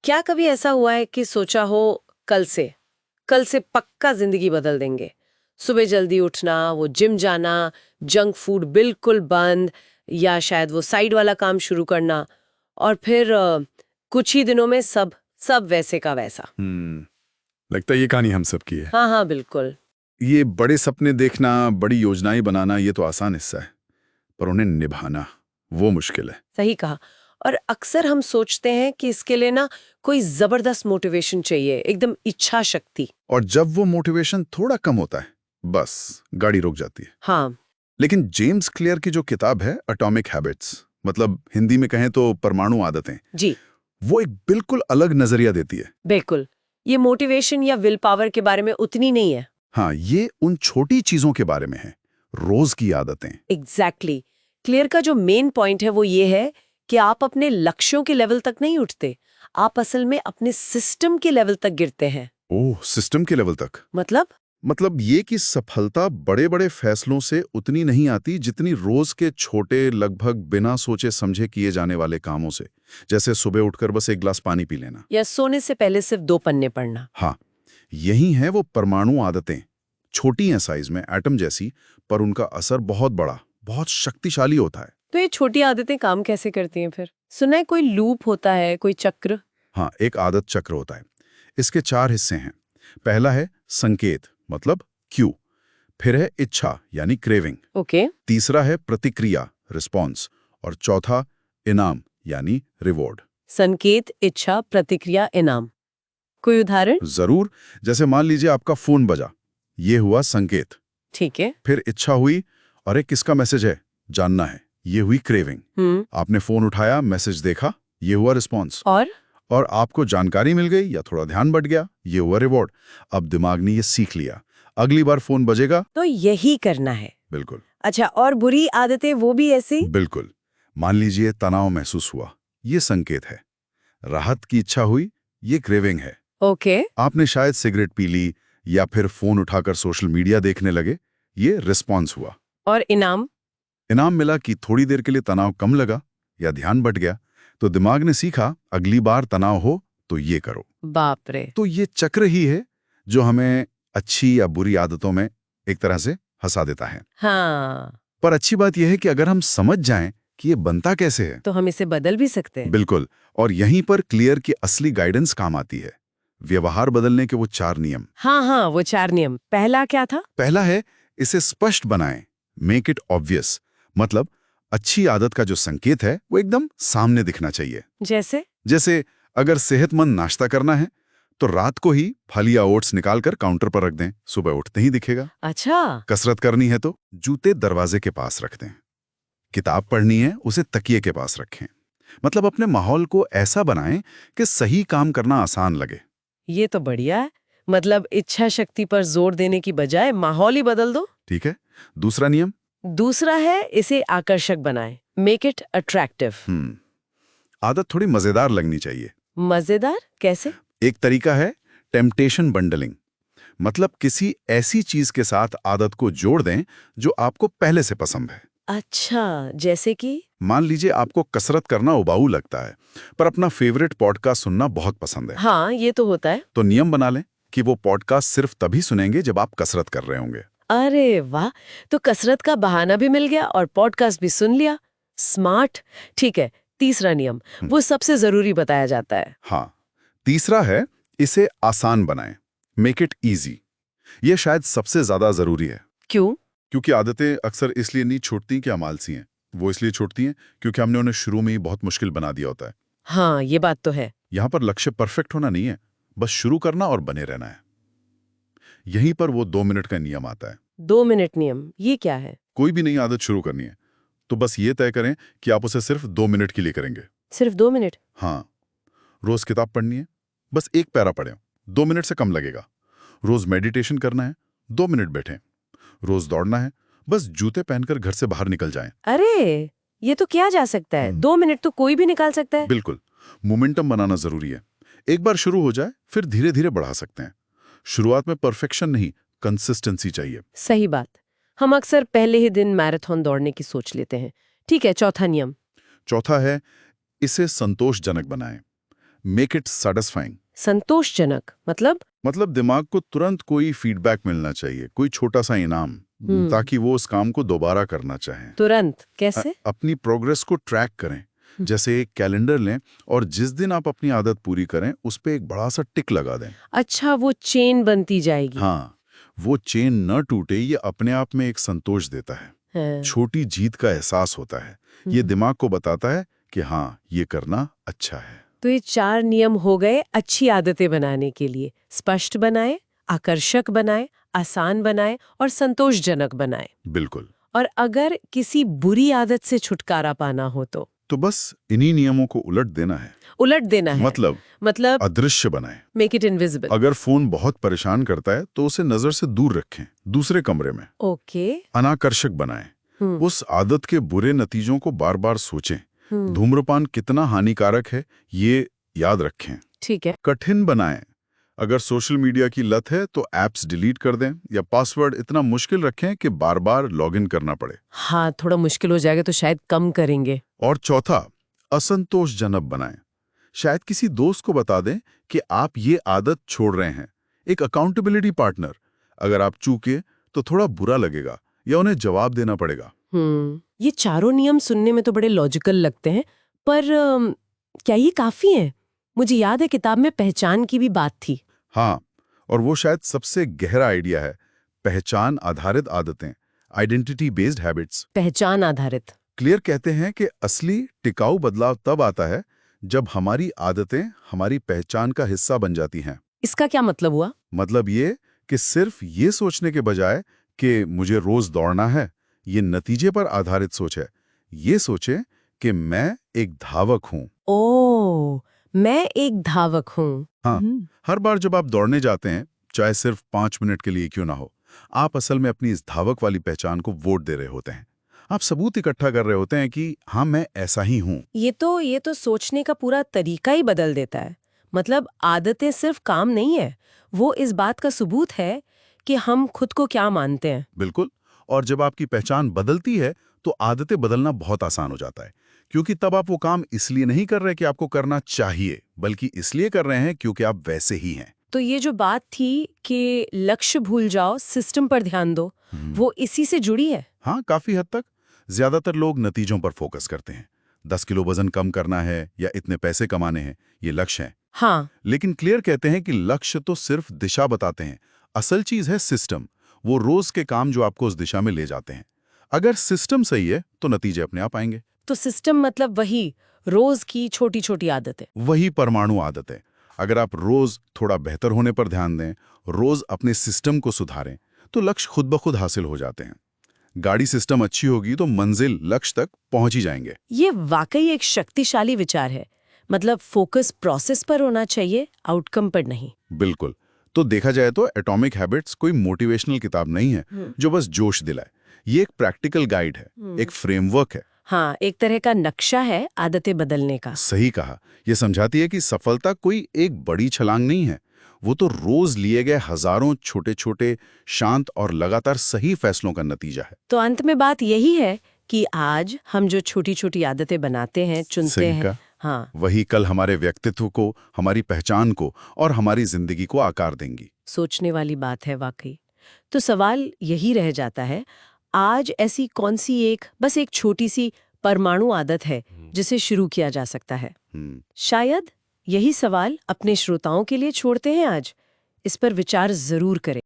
क्या कभी ऐसा हुआ है कि सोचा हो कल से पक्का जिंदगी बदल देंगे? सुबह जल्दी उठना, वो जिम जाना, जंक फूड बिल्कुल बंद, या शायद वो साइड वाला काम शुरू करना, और फिर कुछ ही दिनों में सब सब वैसे का वैसा। लगता है ये कहानी हम सब की है। हाँ हाँ बिल्कुल। ये बड़े सपने देखना, बड़ी योजनाएं बनाना, ये तो आसान हिस्सा है, पर उन्हें निभाना वो मुश्किल है। सही कहा। और अक्सर हम सोचते हैं कि इसके लिए ना कोई जबरदस्त मोटिवेशन चाहिए, एकदम इच्छा शक्ति। और जब वो मोटिवेशन थोड़ा कम होता है, बस गाड़ी रुक जाती है। हाँ। लेकिन जेम्स क्लियर की जो किताब है एटॉमिक हैबिट्स, मतलब हिंदी में कहें तो परमाणु आदतें, जी वो एक बिल्कुल अलग नजरिया देती है। बिल्कुल। ये मोटिवेशन या विल पावर के बारे में उतनी नहीं है। हाँ, ये उन छोटी चीजों के बारे में है, रोज की आदतें। एग्जैक्टली। क्लियर का जो मेन पॉइंट है वो ये है कि आप अपने लक्ष्यों के लेवल तक नहीं उठते, आप असल में अपने सिस्टम के लेवल तक गिरते हैं। ओह, सिस्टम के लेवल तक? मतलब ये कि सफलता बड़े बड़े फैसलों से उतनी नहीं आती जितनी रोज के छोटे, लगभग बिना सोचे समझे किए जाने वाले कामों से। जैसे सुबह उठकर बस एक गिलास पानी पी लेना, या सोने से पहले सिर्फ 2 पन्ने पढ़ना। हाँ, यही है वो परमाणु आदतें। छोटी हैं साइज में, एटम जैसी, पर उनका असर बहुत बड़ा, बहुत शक्तिशाली होता है। तो ये छोटी आदतें काम कैसे करती हैं फिर? सुना है कोई लूप होता है, कोई चक्र। हाँ, एक आदत चक्र होता है। इसके 4 हिस्से हैं। पहला है संकेत, मतलब क्यू। फिर है इच्छा, यानी क्रेविंग। ओके। तीसरा है प्रतिक्रिया, रिस्पॉन्स। और चौथा इनाम, यानी रिवॉर्ड। संकेत, इच्छा, प्रतिक्रिया, इनाम। कोई उदाहरण? जरूर। जैसे मान लीजिए आपका फोन बजा, ये हुआ संकेत। ठीक है। फिर इच्छा हुई, अरे किसका मैसेज है, जानना है, ये हुई क्रेविंग। आपने फोन उठाया, मैसेज देखा, ये हुआ रिस्पॉन्स। और आपको जानकारी मिल गई या थोड़ा ध्यान बट गया, ये हुआ रिवॉर्ड। अब दिमाग ने ये सीख लिया, अगली बार फोन बजेगा तो यही करना है। बिल्कुल। अच्छा, और बुरी आदतें वो भी ऐसी? बिल्कुल। मान लीजिए तनाव महसूस हुआ, ये संकेत है। राहत की इच्छा हुई, ये क्रेविंग है। ओके। आपने शायद सिगरेट पी ली या फिर फोन उठाकर सोशल मीडिया देखने लगे, ये रिस्पॉन्स हुआ। और इनाम? इनाम मिला कि थोड़ी देर के लिए तनाव कम लगा या ध्यान बट गया, तो दिमाग ने सीखा अगली बार तनाव हो तो ये करो। बाप रे। तो ये चक्र ही है जो हमें अच्छी या बुरी आदतों में एक तरह से फंसा देता है। हाँ। पर अच्छी बात यह है कि अगर हम समझ जाएं कि ये बनता कैसे है, तो हम इसे बदल भी सकते हैं। बिल्कुल। और यहीं पर क्लियर की असली गाइडेंस काम आती है। व्यवहार बदलने के वो 4 नियम। हाँ हाँ, वो 4 नियम। पहला क्या था? पहला है, इसे स्पष्ट बनाएं, मेक इट ऑब्वियस। मतलब अच्छी आदत का जो संकेत है वो एकदम सामने दिखना चाहिए। जैसे अगर सेहतमंद नाश्ता करना है तो रात को ही फल या ओट्स निकालकर काउंटर पर रख दें, सुबह उठते ही दिखेगा। अच्छा। कसरत करनी है तो जूते दरवाजे के पास रख दें। किताब पढ़नी है उसे तकिए के पास रखें। मतलब अपने माहौल को ऐसा बनाएं कि सही काम करना आसान लगे। ये तो बढ़िया है। मतलब इच्छा शक्ति पर जोर देने की बजाय माहौल ही बदल दो। ठीक है। दूसरा नियम? दूसरा है, इसे आकर्षक बनाएं, मेक इट अट्रैक्टिव। आदत थोड़ी मजेदार लगनी चाहिए। मजेदार कैसे? एक तरीका है टेम्पटेशन बंडलिंग। मतलब किसी ऐसी चीज के साथ आदत को जोड़ दें जो आपको पहले से पसंद है। अच्छा, जैसे कि? मान लीजिए आपको कसरत करना उबाऊ लगता है, पर अपना फेवरेट पॉडकास्ट सुनना बहुत पसंद है। हाँ, ये तो होता है। तो नियम बना लें कि वो पॉडकास्ट सिर्फ तभी सुनेंगे जब आप कसरत कर रहे होंगे। अरे वाह, तो कसरत का बहाना भी मिल गया और पॉडकास्ट भी सुन लिया। स्मार्ट। ठीक है, तीसरा नियम, वो सबसे जरूरी बताया जाता है। हाँ, तीसरा है, इसे आसान बनाएं, मेक इट इजी। ये शायद सबसे ज्यादा जरूरी है। क्यों? क्योंकि आदतें अक्सर इसलिए नहीं छूटती कि हम आलसी हैं, वो इसलिए छूटती हैं क्योंकि हमने उन्हें शुरू में ही बहुत मुश्किल बना दिया होता है। हाँ, ये बात तो है। यहाँ पर लक्ष्य परफेक्ट होना नहीं है, बस शुरू करना और बने रहना है। यहीं पर वो 2 मिनट का नियम आता है। 2 मिनट नियम, ये क्या है? कोई भी नई आदत शुरू करनी है तो बस ये तय करें कि आप उसे सिर्फ 2 मिनट के लिए करेंगे। सिर्फ 2 मिनट? हाँ। रोज किताब पढ़नी है, बस एक पैरा पढ़ें, 2 मिनट से कम लगेगा। रोज मेडिटेशन करना है, 2 मिनट बैठें। रोज दौड़ना है, बस जूते पहनकर घर से बाहर निकल जाएं। अरे, ये तो किया जा सकता है। 2 मिनट तो कोई भी निकाल सकता है। बिल्कुल। मोमेंटम बनाना जरूरी है। एक बार शुरू हो जाए फिर धीरे धीरे बढ़ा सकते हैं। शुरुआत में परफेक्शन नहीं, कंसिस्टेंसी चाहिए। सही बात। हम अक्सर पहले ही दिन मैराथन दौड़ने की सोच लेते हैं। ठीक है, चौथा नियम? चौथा है, इसे संतोषजनक बनाएं। Make it satisfying. संतोषजनक मतलब दिमाग को तुरंत कोई फीडबैक मिलना चाहिए, कोई छोटा सा इनाम, ताकि वो उस काम को दोबारा करना चाहें। तुरंत कैसे? अपनी प्रोग्रेस को ट्रैक करें। जैसे एक कैलेंडर लें और जिस दिन आप अपनी आदत पूरी करें उस पे एक बड़ा सा टिक लगा दें। अच्छा, वो चेन बनती जाएगी। हाँ, वो चेन न टूटे, ये अपने आप में एक संतोष देता है। छोटी जीत का एहसास होता है। ये दिमाग को बताता है कि हाँ, ये करना अच्छा है। तो ये 4 नियम हो गए अच्छी आदतें बनाने के लिए। स्पष्ट बनाए, आकर्षक बनाए, आसान बनाए और संतोषजनक बनाए। बिल्कुल। और अगर किसी बुरी आदत से छुटकारा पाना हो तो बस इन्हीं नियमों को उलट देना है। मतलब अदृश्य बनाए। Make it invisible. अगर फोन बहुत परेशान करता है तो उसे नजर से दूर रखें, दूसरे कमरे में। ओके। अनाकर्षक बनाएं। उस आदत के बुरे नतीजों को बार बार सोचें। धूम्रपान कितना हानिकारक है ये याद रखें। ठीक है। कठिन बनाएं। अगर सोशल मीडिया की लत है तो एप्स डिलीट कर दें या पासवर्ड इतना मुश्किल रखें कि बार बार लॉगिन करना पड़े। हाँ, थोड़ा मुश्किल हो जाएगा तो शायद कम करेंगे। और चौथा, असंतोषजनक बनाएं। शायद किसी दोस्त को बता दें कि आप ये आदत छोड़ रहे हैं। एक अकाउंटेबिलिटी पार्टनर। अगर आप चूके तो थोड़ा बुरा लगेगा या उन्हें जवाब देना पड़ेगा। ये चारों नियम सुनने में तो बड़े लॉजिकल लगते हैं, पर क्या ये काफी हैं? मुझे याद है किताब में पहचान की भी बात थी। हाँ, और वो शायद सबसे गहरा आइडिया है। पहचान आधारित आदतें, आइडेंटिटी बेस्ड हैबिट्स। पहचान आधारित। क्लियर कहते हैं कि असली टिकाऊ बदलाव तब आता है जब हमारी आदतें हमारी पहचान का हिस्सा बन जाती हैं। इसका क्या मतलब हुआ? मतलब ये कि सिर्फ ये सोचने के बजाय कि मुझे रोज दौड़ना है, ये नतीजे पर आधारित सोच है। ये सोचे कि मैं एक धावक हूँ। ओह, मैं एक धावक हूँ। हाँ, हर बार जब आप दौड़ने जाते हैं, चाहे सिर्फ 5 मिनट के लिए क्यों ना हो, आप असल में अपनी इस धावक वाली पहचान को वोट दे रहे होते हैं। आप सबूत इकट्ठा कर रहे होते हैं कि हाँ, मैं ऐसा ही हूँ। ये तो सोचने का पूरा तरीका ही बदल देता है। मतलब आदतें सिर्फ काम नहीं है, वो इस बात का सबूत है कि हम खुद को क्या मानते हैं। बिल्कुल। और जब आपकी पहचान बदलती है तो आदतें बदलना बहुत आसान हो जाता है, क्योंकि तब आप वो काम इसलिए नहीं कर रहे कि आपको करना चाहिए, बल्कि इसलिए कर रहे हैं क्योंकि आप वैसे ही हैं। तो ये जो बात थी कि लक्ष्य भूल जाओ, सिस्टम पर ध्यान दो, वो इसी से जुड़ी है। हाँ, काफी हद तक। ज्यादातर लोग नतीजों पर फोकस करते हैं। 10 किलो वजन कम करना है या इतने पैसे कमाने हैं, ये लक्ष्य हैं। हाँ। लेकिन क्लियर कहते हैं कि लक्ष्य तो सिर्फ दिशा बताते हैं। असल चीज है सिस्टम, वो रोज के काम जो आपको उस दिशा में ले जाते हैं। अगर सिस्टम सही है तो नतीजे अपने आप आएंगे। तो सिस्टम मतलब वही रोज की छोटी छोटी आदतें, वही परमाणु आदत है। अगर आप रोज थोड़ा बेहतर होने पर ध्यान दें, रोज अपने सिस्टम को सुधारें, तो लक्ष्य खुद ब खुद हासिल हो जाते हैं। गाड़ी सिस्टम अच्छी होगी तो मंजिल लक्ष्य तक पहुंच ही जाएंगे। ये वाकई एक शक्तिशाली विचार है। मतलब फोकस प्रोसेस पर होना चाहिए, आउटकम पर नहीं। बिल्कुल। तो देखा जाए तो एटॉमिक हैबिट्स कोई मोटिवेशनल किताब नहीं है जो बस जोश दिलाए। ये एक प्रैक्टिकल गाइड है, एक फ्रेमवर्क है। हाँ, एक तरह का नक्शा है आदतें बदलने का। सही कहा। ये समझाती है कि सफलता कोई एक बड़ी छलांग नहीं है, वो तो रोज लिए गए हजारों छोटे छोटे शांत और लगातार सही फैसलों का नतीजा है। तो अंत में बात यही है कि आज हम जो छोटी छोटी आदतें बनाते हैं, चुनते हैं, हाँ, वही कल हमारे व्यक्तित्व को, हमारी पहचान को और हमारी जिंदगी को आकार देंगी। सोचने वाली बात है वाकई। तो सवाल यही रह जाता है, आज ऐसी कौन सी बस एक छोटी सी परमाणु आदत है जिसे शुरू किया जा सकता है? शायद यही सवाल अपने श्रोताओं के लिए छोड़ते हैं आज। इस पर विचार जरूर करें।